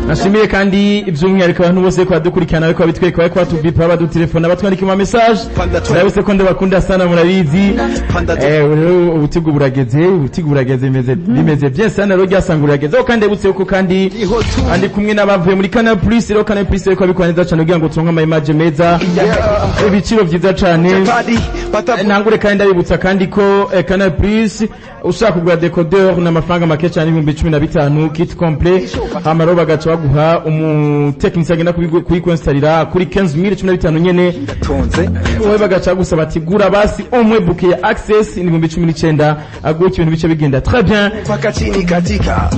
nashimiye kandi iby'umwihariko abantu bose kwa dukurikirana ariko bitweka kwa tubipa badutelefona batwandika mu message nabose ko ndabakunda sana murabizi ubutigu burageze bimeze bien sana rero ryasangurageze kandi butse uko kandi kumwe n'abavuye muri Canal Plus rero Canal Plus reko bikwaneza cyane kugira ngo turonke ama image meza ibiciro byiza cyane ntangure kandi ndabibutsa kandi ko Canal Plus ushaka kugura decoder n'amafaranga make cyane 15 kit complet hamaro bagaca baguha umutekinisi agenda kuyikonsitarira kuri 15015 nyene wowe bagaca gusaba ati gura basi omwe bouquet ya access ni 19 aguha ibintu bice bigenda très bien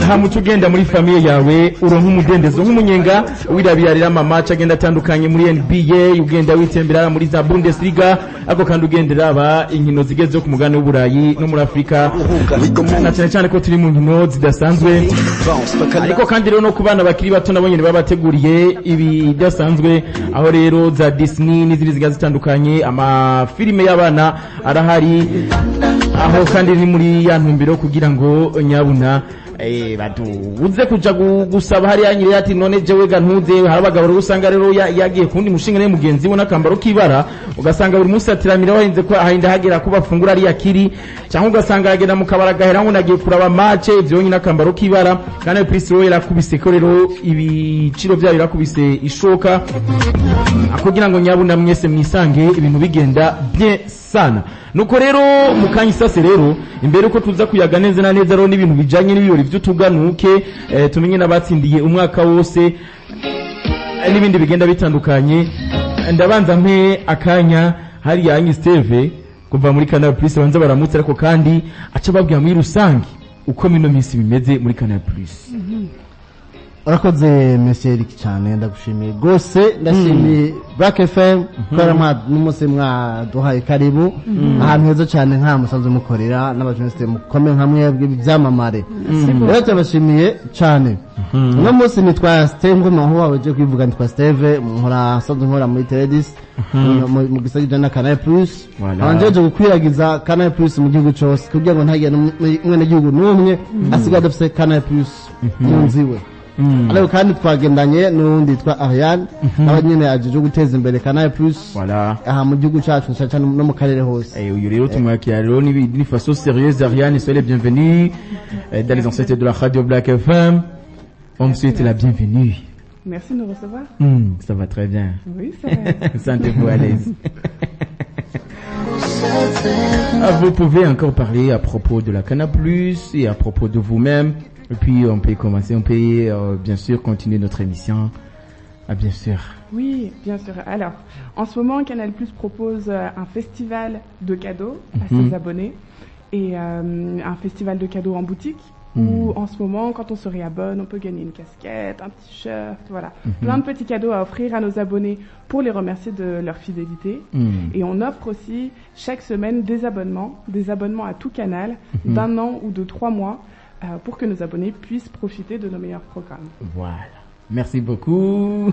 hamutu ugenda muri famille yawe uronka umudendezo nk'umunyenga wirabiyarira mama agenda atandukanye muri NBA ugenda witembera muri za Bundesliga ako kandi ugendera aba inkino zigezeho ku mugane w'Uburayi no muri Afrika na cyane ko turi mu nkino zidasanzwe ariko kandi rero no kubana bakiri bato nabonye babateguriye ibi dasanzwe aho rero za Disney n'izindi ziga zitandukanye ama filime y'abana arahari aho kandi ni muri ya ntumbero kugira ngo nyabuna baduze kuja gusaba hari yanyire ati none jewe gantuze harabagabo rusanga rero yagiye kundi mushinga ne mugenzi we nakambaro kibara ugasanga buri munsi atiramira wahinze ko ahinda hagera ko bafungura ari yakiri cyangwa ugasanga yagenda mukabara gahera ngo nagiye kuraba match ivyo nyina nakambaro kibara kandi Prince Royal yakubise ko rero ibiciro byayo yakubise ishoka akugira ngo nyabuna mwese mwisange ibintu bigenda bien sana nuko rero mukanyisase rero imbere uko tuza kuyaga neza na neza rero n'ibintu bijanye n'ibirori by'utuganuke tumenye nabatsindiye umwaka wose n'ibindi bigenda bitandukanye ndabanza mpe akanya hari yanyi Steve kuva muri Canal Plus banza baramutse ariko kandi aca babwira muri rusangi uko mino minsi bimeze muri Canal Plus. Urakoze Monsieur Eric cyane ndagushimiye gose ndashimiye Black FM karama n'umuse mwaduhaye karibu ahantu heza cyane nka musanze mukorera n'abajournaliste mukome nkamwe byamamare rero tabashimiye cyane no munsi nitwa Steve ngo wawe je kwivuga nitwa Steve nkora sanze nkora muri Teledis mu gisagije na Canal Plus anjeje gukwiragiza Canal Plus mu gihugu cyose kugira ngo ntagiye mwene gihugu n'umwe asiga dafise Canal Plus munziwe Aleo kandi twagendanye n'undi twa Ariane abanyene ajeje guteza imbere Canal Plus aha mu gihugu cyacu cyane no mu karere hose uyu rero tumwakira rero ni façon sérieuse Ariane soyez les bienvenus dans les enceintes de la radio Black FM on vous souhaite la bienvenue. Merci de nous recevoir. Ça va très bien. Oui, ça va. Sentez-vous à l'aise. Vous pouvez encore parler à propos de la Canal Plus et à propos de vous-même. Et puis on peut commencer, on peut bien sûr continuer notre émission. Ah bien sûr. Oui, bien sûr. Alors, en ce moment, Canal Plus propose un festival de cadeaux à ses abonnés et un festival de cadeaux en boutique où en ce moment, quand on se réabonne, on peut gagner une casquette, un t-shirt, voilà. Plein de petits cadeaux à offrir à nos abonnés pour les remercier de leur fidélité. Et on offre aussi chaque semaine des abonnements à tout canal d'1 an ou de 3 mois. Pour que nos abonnés puissent profiter de nos meilleurs programmes. Voilà. Merci beaucoup.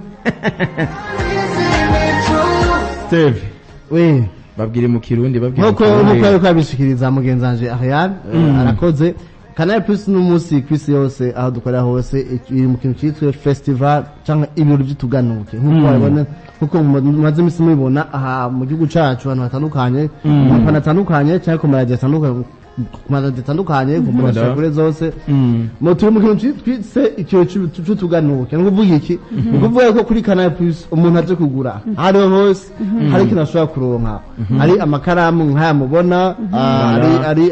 Steve. Oui. Babwire mu Kirundi babwire. Nko kwabishikiriza mugenzanje Ariane arakoze Canal Plus n'umunsi kwisi yose aho dukorera hose iri mu kintu cyitwa festival cyangwa ibirori by'utuganuke nkuko babona kuko mumaze imisi mubibona aha mu gihugu cyacu abantu batandukanye abantu batandukanye cyangwa ku maradiyo atandukanye matandukanye kumurasha kure zose mo turi mu kintu twitse icyo cy'utuganuke nguvuga iki nguvuga ko kuri Canal Plus umuntu aje kugura ari hose hari kintu ashobora kuronka ari amakaramu nkaya mubona ari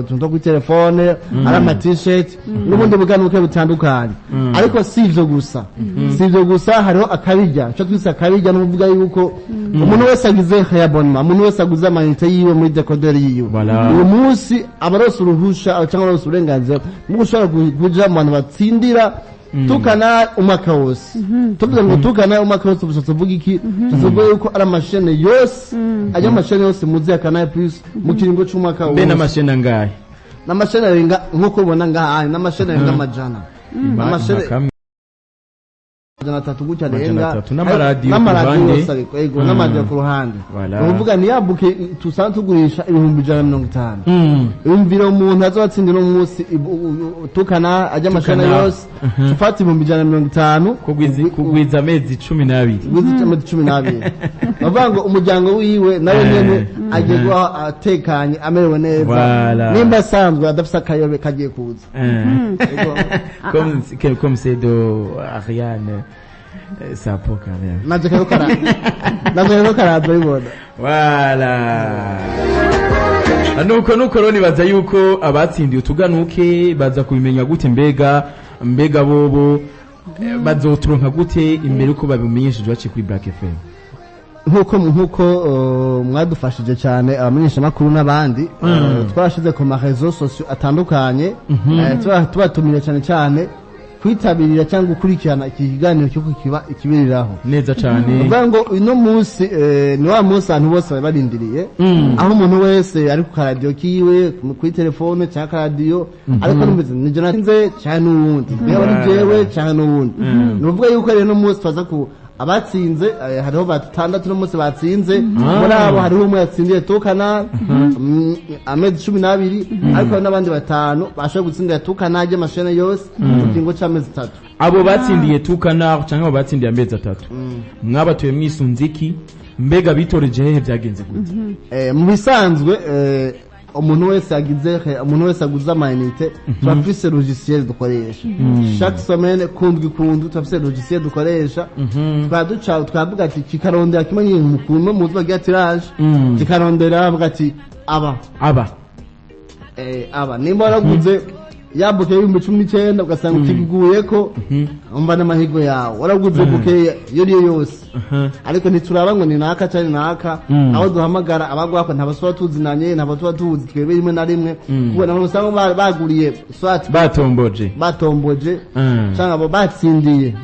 tunto ku telefone ari ama t-shirt n'ubundi buganuke butandukanye ariko sivyo gusa hariho akabijya cyo twise akabijya n'uvuga yuko umuntu wese agize abonnement umuntu wese aguze amanite yiwe muri decoder yiwe uyu munsi abaroso uruhusha cyangwa abaroso uburenganzira mu gushobora kuja mu bantu batsindira tukana umwaka wose tuvuze ngo tukana umwaka wose ubushatse uvuga iki tuvuga yuko ari amashene yose ajya amashene yose muzi ya Canal Plus mu kiringo cy'umwaka wose be n'amashene angahe n'amashene arenga nkuko ubona ngaha n'amashene arenga amajana n'amashene 300 gutya Amajana renga 300 n'amaradiyo ku n'amaradiyo ruhande. yose ariko yego n'amaradiyo ku ruhande Voilà. uvuga ni yabuke tusanzwe tugurisha 150. Mm. Umvira umuntu azotsindira umunsi tukana ajya amashana Tukana. yose tufata 150 kugwiza amezi 12 guzi cyama 12 bavuga ngo umuryango wiwe nawe nyene agiye guha atekanye amerewe neza Voilà. nimba asanzwe adafise akayobe kagiye kuza comme c'est de Ariane ça peut quand même naje karo karaza bibona voilà nuko rero nibaza yuko abatsindiye utuganuke baza kubimenya gute mbega bobo bazoturonka gute imbere uko babimenyesheje baciye kuri Black FM nkuko mwadufashije cyane abamenyesha makuru n'abandi twashize ku marezo sociaux atandukanye tubatumira cyane kwitabirira cyangwa gukurikirana iki kiganiro cyo kukiba ikibiriraho neza cyane uvuga ngo uno munsi ni wa munsi abantu bose barindiriye aho umuntu wese ari ku radio kiwe kuri telefone cyangwa radio ariko numeze ni je natinze cyane n'uwundi niba ari jewe cyane n'uwundi nuvuga yuko rero no munsi twaza ku abatsinze hariho batandatu no munsi batsinze muri abo hariho umwe yatsindiye tukana amezi 12 ariko n'abandi batanu bashoboye gutsindira tukana aje mashene yose kukingo cy'amezi 3 abo batsindiye tukana cyangwa abo batsindiye amezi 3 mwabatuye mwisunziki mbega bitoreje hehe byagenze gute mu bisanzwe umuntu wese aguza amayinite turafise logiciel dukoresha chaque semaine kundwi turafise logiciel dukoresha twavuga ati kikarondera kimwe mu muzi bagira tirage kikarondera bavuga ati aba nimba waraguze yabuke 19 ugasanga ukiguyeko umva n'amahigo yawe waraguze buke yoriyo yose ariko ntituraba ngo ni naka cyane naka aho duhamagara abagwako ntabaswa tuzinanye ntabaswa tuzi twebe rimwe na rimwe kubona ngo usanga baguriye swat batomboje cyangwa abo batsindiye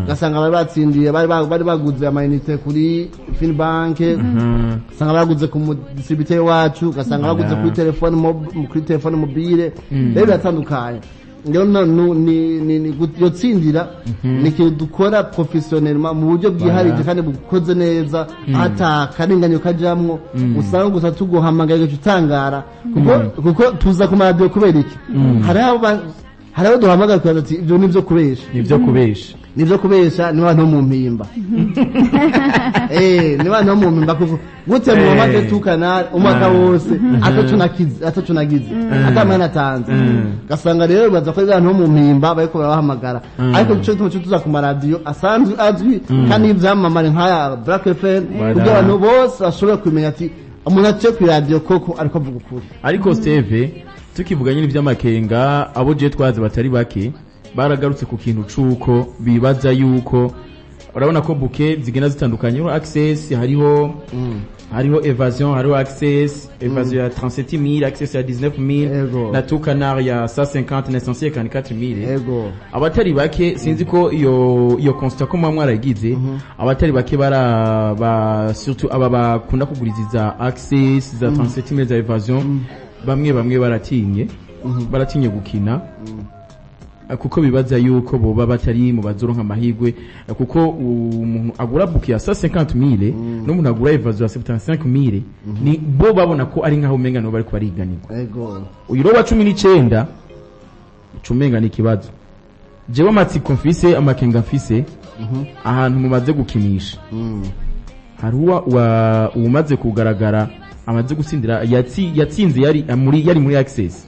gasanga bari batsindiye bari baguze amayinite kuri Finbank gasanga baguze ku distributeur wacu gasanga baguze kuri telefone mobile rero biratandukanye rero ni gutsindira ni ikintu dukora professionnellement mu buryo bwiharije kandi bukoze neza ata karinganyo kajamwo usanga gusa tuguhamagaye utangara kuko tuza ku radio kubera iki hariho duhamagara kugira ati ibyo nivyo kubesha ni bantu mu mpimba ni bantu mu mpimba kuko gute mu mamaze tukana umwaka wose atacunagize atamana tanze gasanga rero baza ko abantu mu mpimba bariko barahamagara ariko cyo tuza ku radio asanzwe azwi kandi ivyamamare nkaya Black FM kugira abantu bose bashobora kumenya ati umuntu aciye ku radio koko ariko avuga ukuri ariko Steve tukivuganye n'ivy'amakenga abo je twaze batari bake baragarutse ku kintu cuko bibaza yuko urabona ko bouquet zigena zitandukanye hariho access hariho evasion hariho access evasion ya 37000 access ya 19000 na tukanar ya 150 na 144000 abatari bake sinzi ko iyo constat ko mwaragize abatari bake surtout aba bakunda kuguriza access za 37000 za evasion bamwe baratinye gukina kuko bibaza yuko boba batari mu bazoronka amahigwe kuko umuntu agura buki ya 150000 n'umuntu agura evasion ya 75000 ni bo babona ko ari nkaho umenga no bari kubariganirwa uyu roba 19 ucumenga ni kibazo jewe amatsiko mfise amakenga mfise ahantu mumaze gukinisha haruwa umaze kugaragara amaze gutsindira yatsinze yari muri access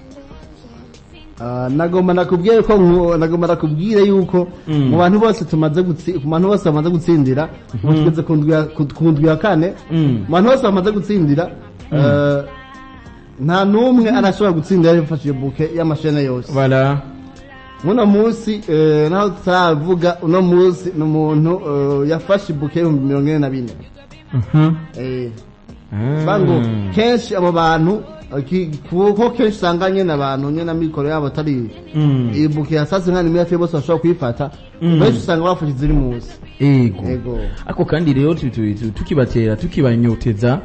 nagomba nakubwire yuko mu bantu bose bamaze gutsindira tugeze kundwi ya kane mu bantu bose bamaze gutsindira nta numwe arashobora gutsindira yifashije buke y'amashene yose muno munsi naho tutavuga uno munsi n'umuntu yafashe buke 44 bango kenshi abo bantu kuko kenshi usanganye n'abantu nyine na mikoro yabo atari ibuke yasase nka nimero bose bashobora kuyifata benshi usanga bafashe ziri munsi ego ako kandi rero tukibatera tukibanyoteza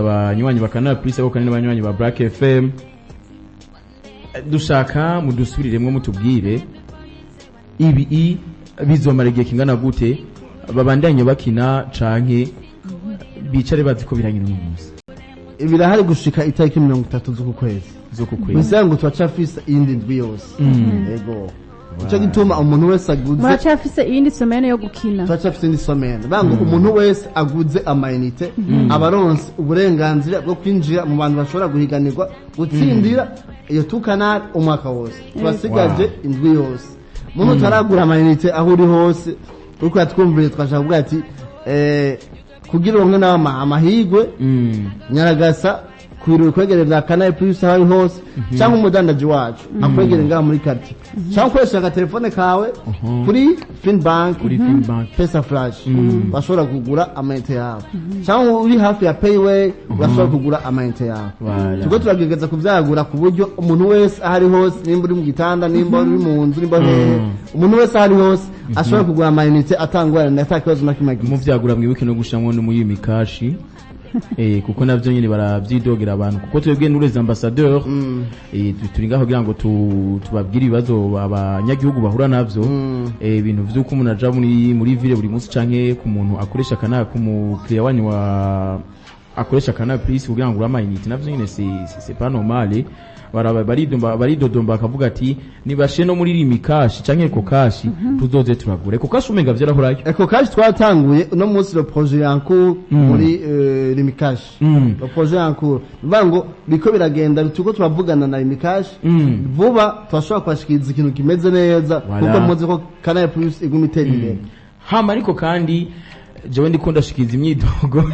abanywanyi bakana plus abo kandi n'abanywanyi ba Black FM dushaka mudusubiriremwe mutubwire ibi bizomara igihe kingana gute babandanye bakina canke bicare bazi ko birangire uyu munsi birahari gushika itariki 30 z'uku kwezi bisanzwe twacafisa iyindi ndwi yose yego ico gituma umuntu wese aguze mwacafise iyindi somene yo gukina twacafise indi somene bango umuntu wese aguze amayinite abaronse uburenganzira bwo kwinjira mu bantu bashobora guhiganirwa gutsindira iyo tukanari umwaka wose twasigaje indwi yose umuntu utaragura amayinite aho uri hose uko yatwumvire twashaka kuvuga ati kugira umwe nawe amahigwe nyaragasa kwirura kwegereza Canal Plus aho hose cyangwa umudandaji wacu akwegere ngaho muri quartier cyangwa ukoresha telefone kawe kuri Finbank Pesa Flash bashobora kugura amayinite yawe cyangwa uri hafi ya Payway bashobora kugura amayinite yawe tuko turagegeza kuvyagura ku buryo umuntu wese ahari hose nimba uri mu gitanda nimba uri mu nzu nimba umuntu wese ahari hose ashobora kugura amayinite atangwa na atakibazo na kimwe mu vyagura mwibuke no gushamwe no muyimi kashi kuko navyo nyene baravyidogera abantu kuko twebwe n'ureze ambassadeur turi ngaho kugira ngo tubabwire ibibazo abanyagihugu bahura navyo ibintu vy'uko umuntu aja muri ville buri munsi canke ku muntu akoresha Canal ku mukiriya wanyu wa akoresha Canal Plus kugira ngo uramayinite navyo nyene c'est pas normal baridodomba akavuga ati nibashe no muri rimikashi canke eko kashi tuzoze turagura eko kashi umenga vyarahurayo eko kashi twatanguye no munsi le projet yanku muri rimikashi le projet yanku bango biko biragenda tuko turavugana na rimikashi vuba twashobora kwashikiriza ikintu kimeze neza kuko muzi ko Canal Plus iguma itera imbere hama ariko kandi jewe ndikunda shikiriza imyidogo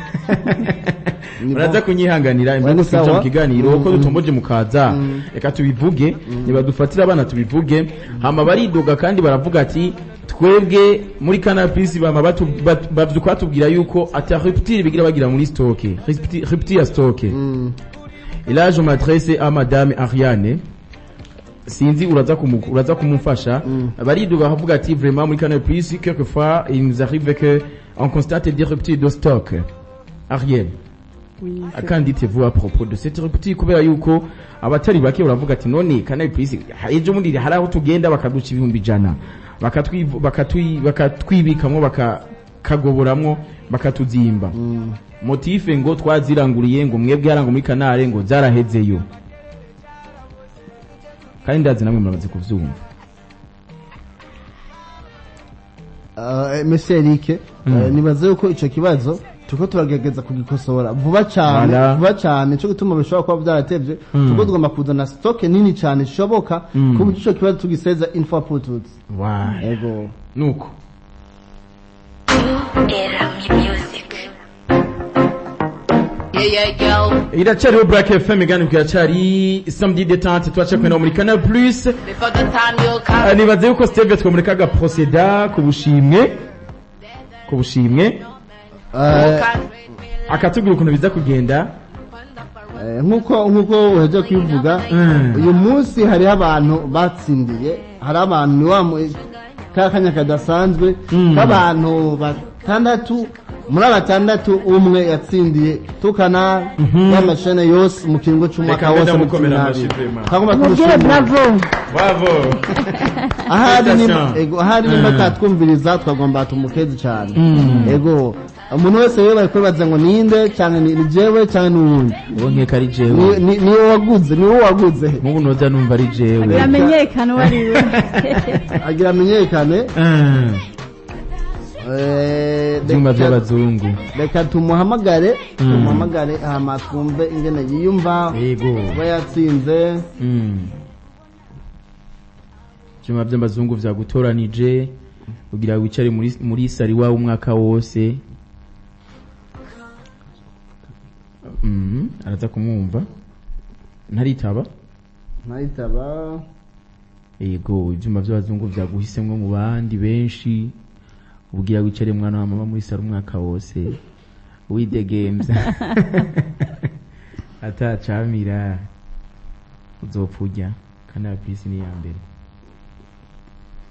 Uraza kunyihanganira imbere kuja mu kiganiro ko dutomboje mukaza reka tubivuge nibadufatira abana tubivuge hama baridoga kandi baravuga ati twebwe muri Canal Plus bama bavyuka tubwira yuko ata rupture bigira bagira muri stock rupture ya stock et là je m'adresse à madame Ariane sinzi uraza kumufasha baridoga bavuga ati vraiment muri Canal Plus quelquefois il nous arrive que on constate des ruptures de stock Ariel Oui, qu'en dites-vous à propos de cette rupture kubera yuko abatari bake uravuga ati none Canal Plus ejo mundi hari aho tugenda bakaduca ibihumbi jana bakatwibikamwo bakakagoboramwo bakatuzimba motife ngo twaziranguriye ngo mwebwe yarango muri Canal ngo zarahezeyo kandi ndazi namwe murabaze kuvyumva Monsieur Eric nibaze yuko ico kibazo tuko turagegeza kugikosora vuba cyane cyo gutuma bishobora kuba byaratevye tuko tugomba kuzana stock nini cyane shoboka kuko ico kibazo tugiseza info putut ego nuko era music iracari Black FM gani kwacari samedi détente twacha kwenda muri Canal Plus nibaze yuko Steve twomurekaga proceda kubushimwe akatubwira ukuntu biza kugenda nkuko uheje kwivuga uyu munsi hari abantu batsindiye hari abantu kakanya kadasanzwe abantu batandatu muri abatandatu umwe yatsindiye tukana y'amashene yose mu kiringo cy'umwaka wose mubwire bravo ahari nimba katwumviriza twagomba tumukeze cyane ego umuntu wese yewe bari kwibaza ngo ninde cyane ni jewe cyane n'uwundi uwo nkeka ari jewe niwo waguze nk'ubu noza numva ari jewe biramenyekane wariwe agira amenyekane byuma by'abazungu reka tumuhamagare hama twumve ingene yiyumva kuba yatsinze byuma by'abazungu vyagutoranije kugira wicare muri sari wawe umwaka wose araza kumwumva ntaritaba yego ibyuma by'abazungu vyaguhisemwo mu bandi benshi ubwira wicare mwana wa mama muri sari umwaka wose widegemvya atacamira uzopfurya Canal Plus ni ya mbere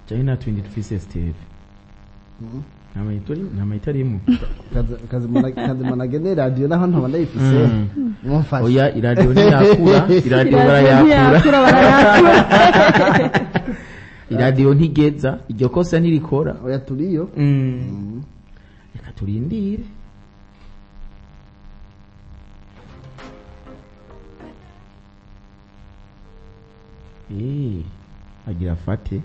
China twindi tufise Steve nta mayitarimo kazi managene radio naho ntaba ndayifise mumfasha oya iradio ni yakura iradio barayakura iradiyo ntigeza iryo kosa ntirikora oya turiyo reka turindire agira afate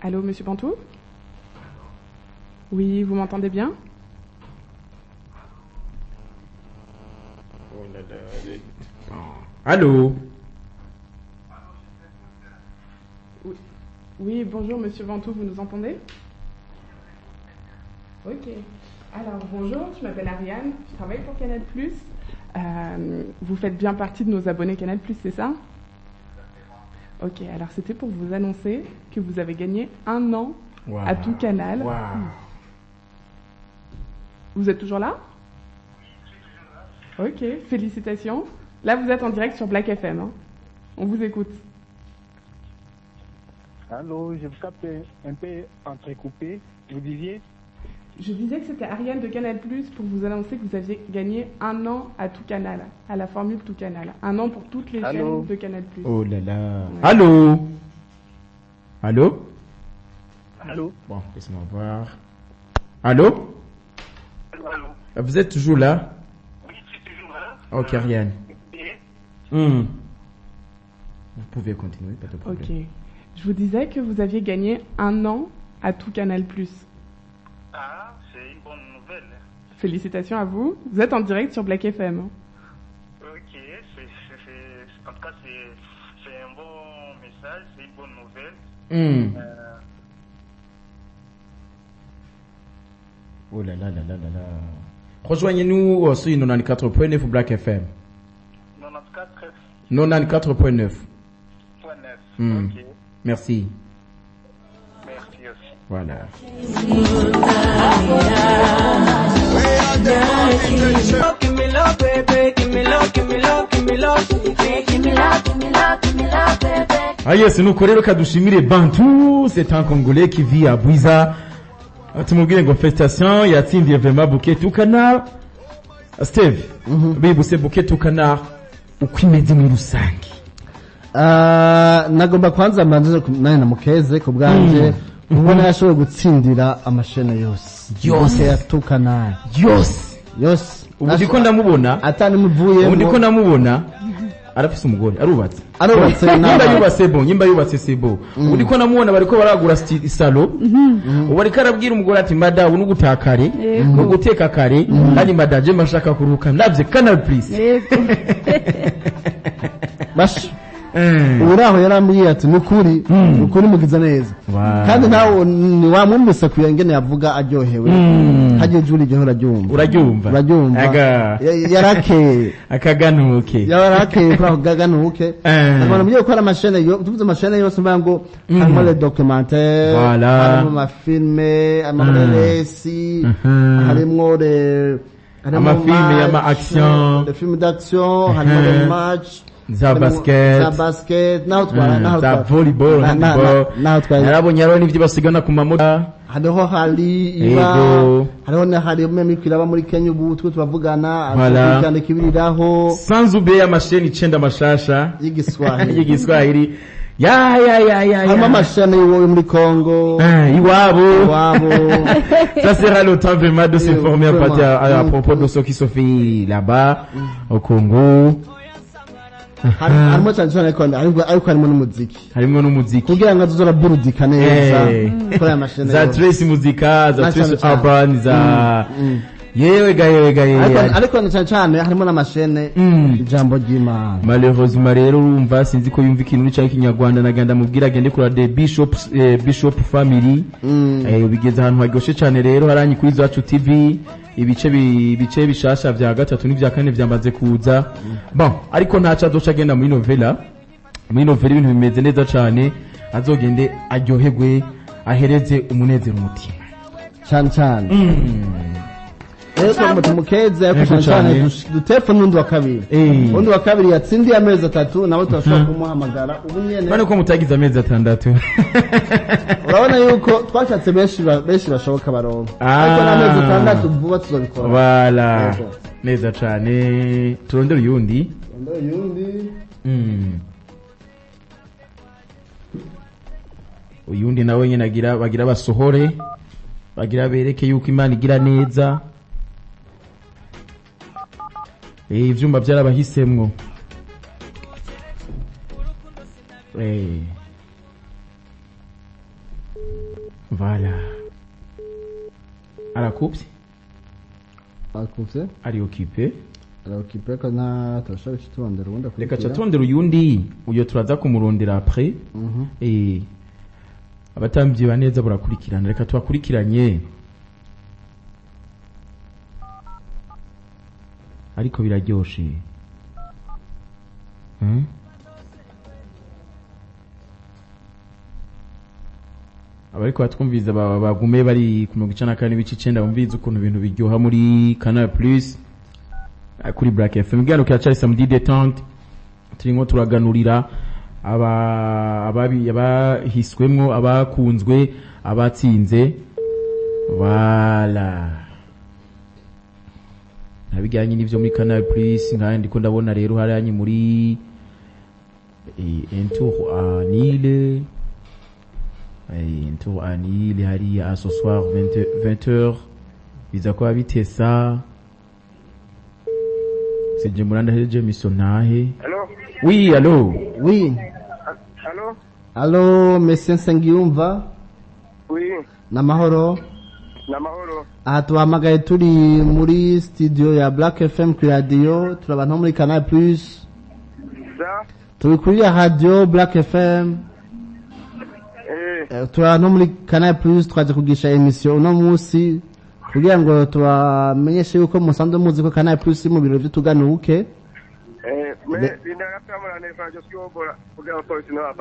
Allô, monsieur Pantou? Oui, vous m'entendez bien? Allô? Oui, bonjour monsieur Pantou, vous nous entendez? Ok. Alors, bonjour, je m'appelle Ariane, je travaille pour Canal+. Vous faites bien partie de nos abonnés Canal+, c'est ça? Ok, alors c'était pour vous annoncer que vous avez gagné 1 an à tout Canal. Wow. Vous êtes toujours là? Ok, félicitations. Là, vous êtes en direct sur Black FM. Hein. On vous écoute. Allô, je vous capte un peu entrecoupé. Vous disiez? Je disais que c'était Ariane de Canal+, pour vous annoncer que vous aviez gagné 1 an à tout Canal, à la formule tout Canal. 1 an pour toutes les chaînes de Canal+. Oh là là. Ouais. Allô? Allô? Allô? Bon, laissez-moi voir. Allô? Allô? Vous êtes toujours là? Oui, je suis toujours là. Ok, Ariane. Vous pouvez continuer, pas de problème. Ok. Je vous disais que vous aviez gagné 1 an à tout Canal+. Ah, c'est une bonne nouvelle. Félicitations à vous. Vous êtes en direct sur Black FM. Ok, en tout cas, c'est un bon message, c'est une bonne nouvelle. Oh là là là là là là. Rejoignez-nous aussi 94.9 Black FM. 94.9. Ok. Merci. Merci aussi. Voilà. Ah yes, nuko rero kadushimire Bantu, c'est un Congolais qui vit à Bwiza. Tumubwire ngo festation yatsindiye vraiment bouquet tout canard. Steve, bibuse bouquet tout canard ukwimeze muri rusange. Nagomba kwanza mbanze nani namukeze ku bwanje ubona yashoboye gutsindira amashene yose yatukana yose ubu ndiko ndamubona atani muvuye ubu ndiko ndamubona arafise umugore arubatse nyimba yubatse sebo ubu ndiko ndamubona bariko baragura salo ubu ariko arabwira umugore ati mada ubu nugutakare nuguteka kare kandi madaje mashaka kuruka navye Canal Plus bash uraho yarambwiye ati nukuri mugiza neza kandi nawe wamwumvise kuyangene yavuga aryohewe haje juri je uraryumva yarake akaganuke kwa gaganuke abantu mbiye ko amashene yo tuvuze amashene yose mbango harimo le documentaire harimo amafilme amarelesi harimo amafilme y'ama action les films d'action harimo les matchs za basket za volleyball narabonye rero n'ivyo basigana ku mamoda hariho harimo imikira muri Kenya ubu tubavugana kandi kibiriraho sanzube y'amasheni 9 mashasha y'igiswahili harimo amashani iwowe muri Congo iwabo ça sera le temps vraiment de s'informer à propos de ce qui se fait là-bas au Congo. harimo cyane ariko harimo n'umuziki kugira ngo azozora burudika neza kuri amashene za Trace muzika za Trace urban za yewe ariko cyane harimo n'amashene ijambo ry'Imana malheureusement rero urumva sinzi ko yumva ikintu cyari kinyarwanda naganda mubwira agende kuri the bishop family bigeze ahantu hagoshe cyane rero haranyi kuri Zacu TV ibice bishasha vya gatatu n'ivya kane vyamaze kuza bon ariko ntaca azoca agenda muri novela ibintu bimeze neza cyane azogende aryoherwe ahereze umunezero umutima cyane Eko mukeze yako cyane dutelefone undi wa kabiri yatsindiye amezi 3 nawe turashobora kumuhamagara ubu nyene bane ko mutagize amezi 6 urabona yuko twashatse benshi bashoboka baronka ariko n'amezi 6 vuba tuzobikora wala neza cyane turondera uyundi uyundi nawe nyine bagira basohore bagira bereke yuko Imana igira neza. Ivyumba byarabahisemwo. Voilà. Arakupye? Ari occupé? Occupé kana turashaka kitondera ubundi reka catondera uyundi uyo turaza kumurondera après. Abatambyi baneza burakurikirana reka tubakurikiranye. Ariko biraryoshe. Abariko batwumviza bagume bari ku 94.9 bumviza ukuntu ibintu biryoha muri Canal Plus kuri Black FM. Gano cyari samedi détente turingo turaganurira abahiswemwo abakunzwe abatsinze. Voilà. Nabijyanye n'ivyo muri Canal Plus nkandi ndiko ndabona rero haranye muri un tour à Nîmes. Un tour à Nîmes hari à ce soir 20h biza kwa bitesa. C'est Jemuranda Heje Misonahe. Allô? Oui, allô. Oui. Allô? Allô, Monsieur Sengiyumva? Oui. Namahoro. Namahoro. Aha tuhamagaye turi muri studio ya Black FM kuri radio, turabantu muri Canal Plus. Za? Turi kuri radio Black FM. Turabantu muri Canal Plus twaje kugisha emission uno munsi kugira ngo tubamenyeshe yuko musanzwe muzi ko Canal Plus mu biro vy'utuganuke.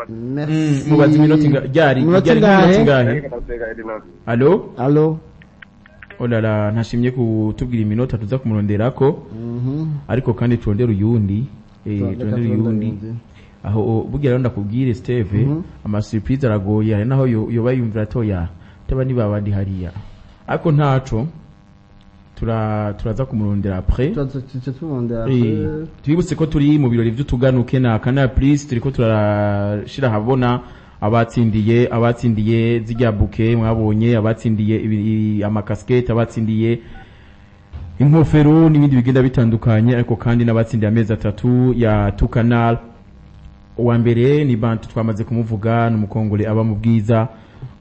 Merci. Mubazi minoti ryari minoti ngahe? Allo? Allo? Olala ntashimye kutubwira iminota tuza kumuronderako. Ariko kandi turondera uyundi. Turondera uyundi. Aho bugira rero ndakubwire Steve ama surprise aragoye ari naho yoba yumvira toya taba ni babandi hariya. Ariko ntaco turaza kumurondera après. Twibutse ko turi mu birori vy'utuganuke na Canal Plus turiko turashira habona abatsindiye zijya bouquet mwabonye abatsindiye amakaskete abatsindiye inkofero n'ibindi bigenda bitandukanye ariko kandi n'abatsindiye amezi 3 ya tu Canal. Uwa mbere ni Bantu twamaze kumuvuga n'umukongole aba mu bwiza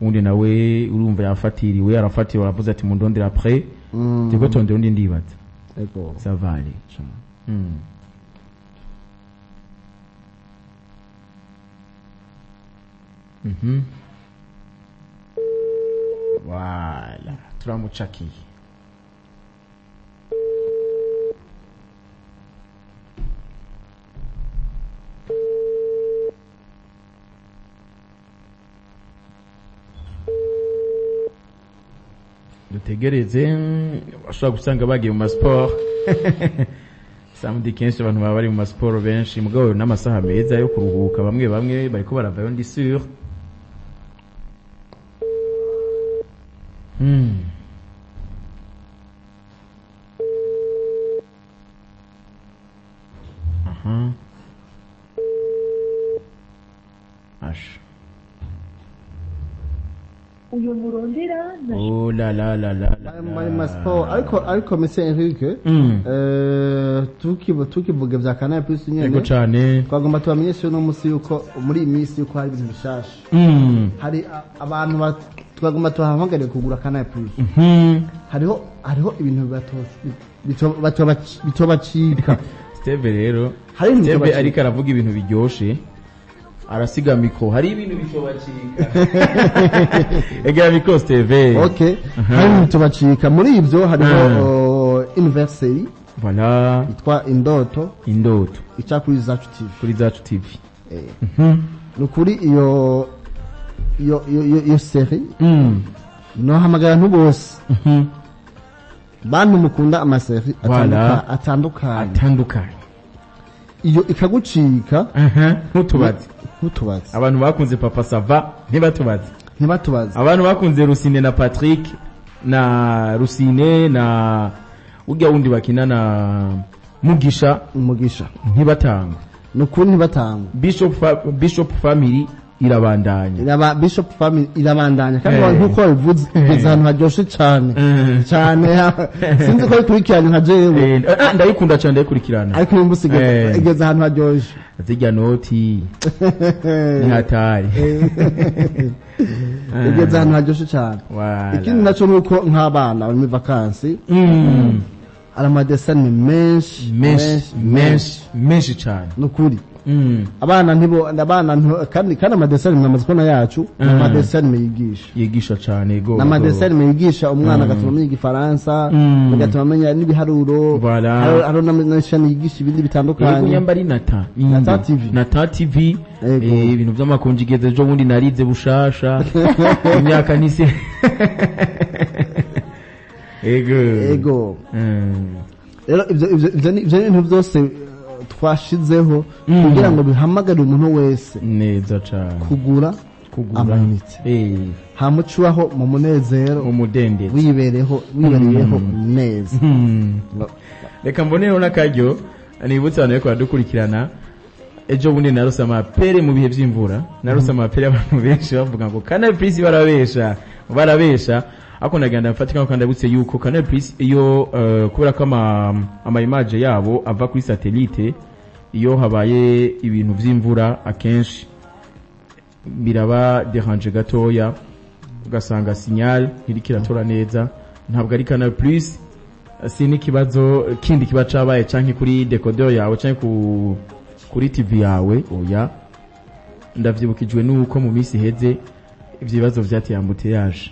undi nawe urumva yafatiriwe arafatiriwe aravuze ati mundondera après. Tiko tonde undi ndibaza. Ego. Ça va aller. Voilà. Turamuchaki. Dutegereze ashobora gusanga bagiye mu sport. Samedi kenshi abantu baba bari mu sport benshi mugabo n'amasaha meza yo kuruhuka bamwe bariko baravayo ndi sûr. Uyu murondera oh la la la la my sport ariko Monsieur Enrique tukivuga vya Canal Plus nyene ego cyane twagomba tubamenyeshe no musi yuko muri imisi yuko hari ibintu bishasha hari abantu twagomba tuhamagare kugura Canal Plus hariho ibintu bitobacika Steve rero Steve ariko aravuga ibintu biryoshe arasiga mikro hari ibintu bitobacika ega mikro Steve okay hari ibintu bitobacika muri ivyo hariho anniversary voilà itwa indoto ica kuri Zacu TV nukuri iyo série no hamagara ntubose bantu mukunda amaseri atandukanye iyo ikagucika ntutubaze abantu bakunze Papa Sava ntibatubaze abantu bakunze Rusine na Patrick na Rusine na ujya wundi bakina na Mugisha ntibatanga nukuri ntibatanga Bishop family irabandanya Bishop family irabandanya kandi nkuko bivuze igeze ahantu haryoshe cyane sinzi ko bikurikirana nka jewe ndayikunda cyane ndayikurikirana ariko imbusi igeze ahantu haryoshe zijya noti ni hatari igeze ahantu haryoshe cyane ikindi nacyo nuko nk'abana bari muri vacances aramadesani menshi cyane nukuri abana kandi amadesani mu mazikona yacu amadesani yigisha cyane go amadesani yigisha umwana agatuma amenya igifaransa agatuma amenya n'ibiharuro haro n'amashani yigisha ibindi bitandukanye yambari Nata TV ibintu by'amakonjigeze ejo bundi narize bushasha imyaka nise ego rero ibyo bintu byose twashizeho kugira ngo bihamagare umuntu wese neza cyane kugura amanitse hamucuaho mu munezero umudende wibereyeho neza reka mbonereho n'akaryo nibutse abantu ko badukurikirana ejo bundi narose amapere mu bihe by'imvura narose amapere abantu benshi bavuga ngo Canal Plus barabesha ako naganda mfatika kandi abutse yuko Canal Plus iyo kubera ko ama image yabo ava kuri satellite iyo habaye ibintu by'imvura akenshi biraba dérange gatoya ugasanga signal irikiratora neza ntabwo ari Canal Plus sini kibazo kindi kiba cabaye canke kuri decoder yawe canke kuri TV yawe oya ndavyibukijwe nuko mu misi heze ibibazo vyateye ambuteyage